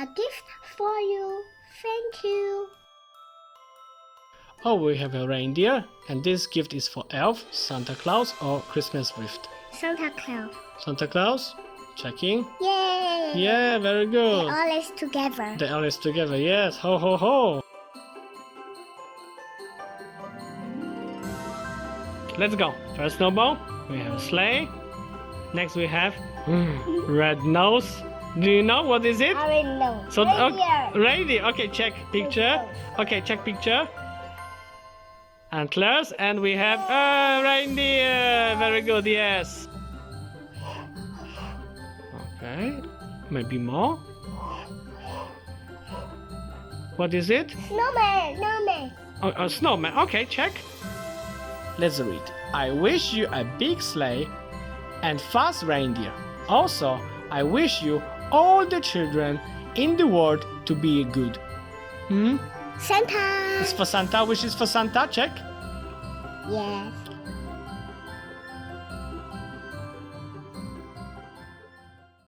a gift for you. Thank you. Oh, we have a reindeer, and this gift is for Elf, Santa Claus, or Christmas gift. Santa Claus. Santa Claus, checking. Yay! Yeah, very They good. all is together. They all is together, yes. Ho, ho, ho. Let's go. First snowball, we have sleigh. Next we have red nose. Do you know what is it? I will know. So Reindeer. reindeer. Okay, check picture. Okay, check picture. Antlers, and we have reindeer. Very good. Yes. Okay, maybe more. What is it? Snowman. Snowman. A snowman. Okay, check. Let's read. I wish you a big sleigh and fast reindeer. Also, I wish you all the children in the world to be good. Santa. It's for Santa. Wishes for Santa. Check. Yes.